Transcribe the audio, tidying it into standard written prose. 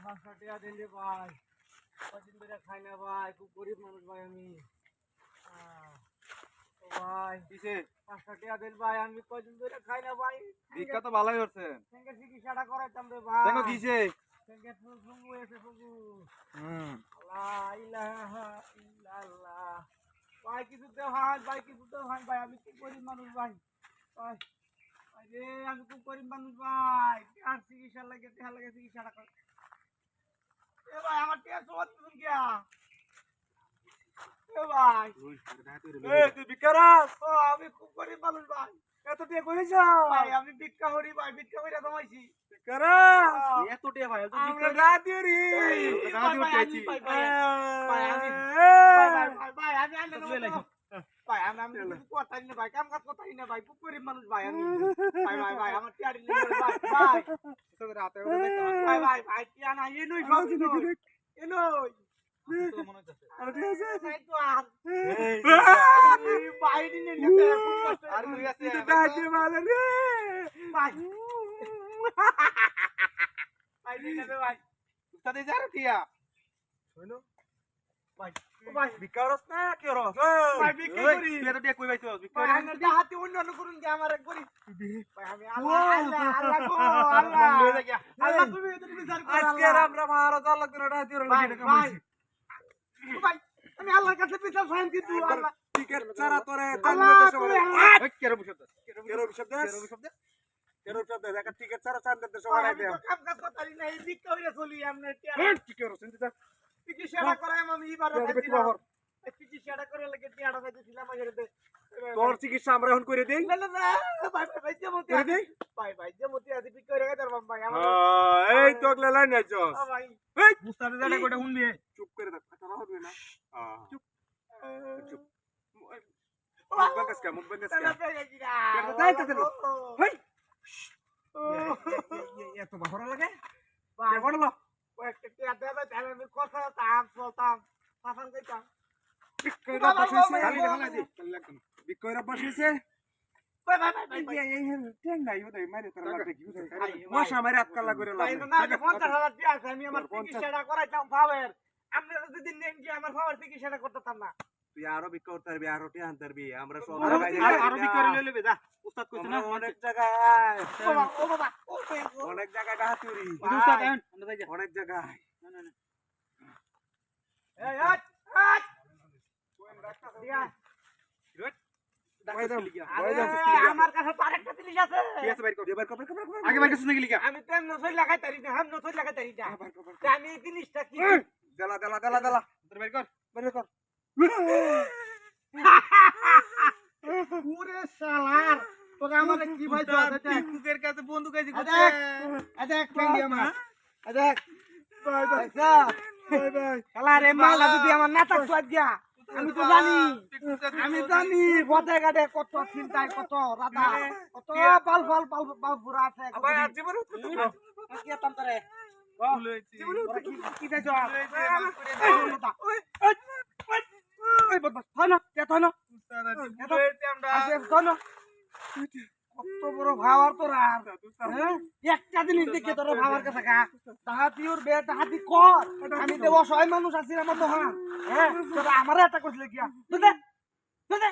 5টা টাকা দিলে ভাই কদিন ধরে খাই না ভাই, খুব গরিব মানুষ ভাই আমি। ভাই কিসে 5টা টাকা দিন ভাই, আমি কদিন ধরে খাই না ভাই। ভিক্ষা তো ভালোই হচ্ছে সঙ্গে চিকিৎসাটা করাইতাম রে ভাই। দেখো কিসে সঙ্গে ফুগু এসে ফুগু হুম লা ইলাহা ইল্লাল্লাহ। ভাই কিছু দেও ভাই, ভাই কিছু দেও ভাই, ভাই আমি খুব গরিব মানুষ ভাই। ভাই আরে আমি খুব গরিব মানুষ ভাই, আর চিকিৎসা লাগে চিকিৎসাটা কর। এ ভাই আমার টিয়া সবাই তুমি কিয়া এ ভাই তুই ভিক্ষারাস ও আমি খুব গরিব মানুষ ভাই। এত টিয়া কইছ ভাই আমি ভিক্ষা করি ভাই, ভিক্ষা কইরা জমাইছি। ভিক্ষারাস এত টিয়া ভাই আমরা রাদিও রে রাদিও চাইছি ভাই ভাই ভাই আমি ভাই আমি ভাই আমি কিছু কথাই না ভাই, কাম কাজ কথাই না ভাই, খুব গরিব মানুষ ভাই আমি। ভাই ভাই ভাই আমার টিয়া দিলে ভাই ভাই তোর রাতে ওরে দেখতে ভাই ভাই ভাই টিয়া না এনই সব এনই তো মনে হচ্ছে আর ঠিক আছে ভাই তো আর এই ভাই দিনে খুব কষ্ট আর তুই আছে দাঁড়িয়ে মারা রে ভাই ভাই দিনে ভাই উস্তাদে যা রে টিয়া হইলো ভাই ভাই ভিক্ষারাস না কি রস ভাই ভিক্ষা করি তুই এত টিয়া কই পাইছস ভাই ভিক্ষারাস আমি হাতে অন্য করুন যে আমার করি ভাই আমি আল্লাহ আল্লাহ আল্লাহ গো আল্লাহ আল্লাহ তুমি এত বিচার করো আজকে আমরা মহারাজ আল্লাহ করে রাদিও রে ভাই লাগি ভাই ভাই আমি আল্লাহর কাছে বিচার চাই কিন্তু আল্লাহ টিকেট ছাড়া তোরে আল্লাহ তুমি ওই কেরো শব্দ কেরো শব্দ দেখা টিকেট ছাড়া চাঁদের দেশে বাড়াই দে কাম কাজ করতারি না এই ভিক্ষা কইরা চলি আমরা টিকেট চিন্তা চিকিৎসাটা করাই আমি এবারে চিকিৎসাটা করে লাগে টিয়াটা পাইতেছিলাম আগে তোর চিকিৎসা আমরা এখন করে দেই না না না ভাই ভাই ভাই যেমতি করে দেই ভাই ভাই যেমতি আদি ভিক্ষা করে গেদার ভাই আমার এই তোগলে লাইন আইছস ভাই এই মুস্তাদে জানে কোটা শুনবি চুপ করে থাক কথা হবে না চুপ চুপ মুখ বাঙ্গাস কা তাই তাই হেই এত বাহরা লাগে কে বড়লো একটা টিয়া দেবে তাহলে আমি কথা তাম চলতাম পাঠান কইতাম বিক্রয়রা বসেছে খালি ঢালাই দে বিক্রয়রা বসেছে ভাই ভাই ভাই এই ঠ্যাং নাই ওদের মারে তারা লাগবে কি মশা মারে আটকালা করে ভাই লাগবে না 50,000 টিয়া আছে, আমি আমার চিকিৎসাটা করাইতাম ফাওয়ার। আপনারা যদি নেন যে আমার ফাওয়ার চিকিৎসাটা করতেতাম না। তুই আরো বিক্রি করতে পারবি আরো টিয়া আনতে পারবি আমরা সব আরো বিক্রি করে লইলে যা উস্তাদ কইছে না অনেক জায়গায় ও বাবা অনেক জায়গায় ডাহাতুরি উস্তাদ অনেক জায়গায় এই আট আট দিয়া আমার কাছে তো আরেকটা জিনিস আছে। আগে বাইরে শুনে গেলি আমি তেম নসই লাগাই তারি না, হাম নসই লাগাই তারি না। আমি এই জিনিসটা কি দেলা দেলা দেলা দেলা তোর বাইর কর পুরে শালার তোকে আমারে কি ভাই তো আছে কুকের কাছে বন্দুক আইছি দেখ দেখ ফ্রেন্ডি আমার দেখ বাই বাই বাই বাই শালা রে মালা যদি আমার নাটক সুয়াদ দিয়া আমি তো জানি পথে ঘাটে কত চিন্তায় কত রাধা কত পাল পাল পাল পাল পুরা আছে ভাই আজ জীবন কি আতাম তোরে কি দেছ ওই বদমাস হয় না তে হয় না কত বড় ভাবার তোরা একটা জিনিস দেখে তোর ভাবার কাছে গা তাহাতিওর বে তাহাতি কর আমি তো অসহায় মানুষ আছি আমার দোকান হ্যাঁ তোরা আমারে এটা করছিলে কিয়া বুঝলে বুঝলে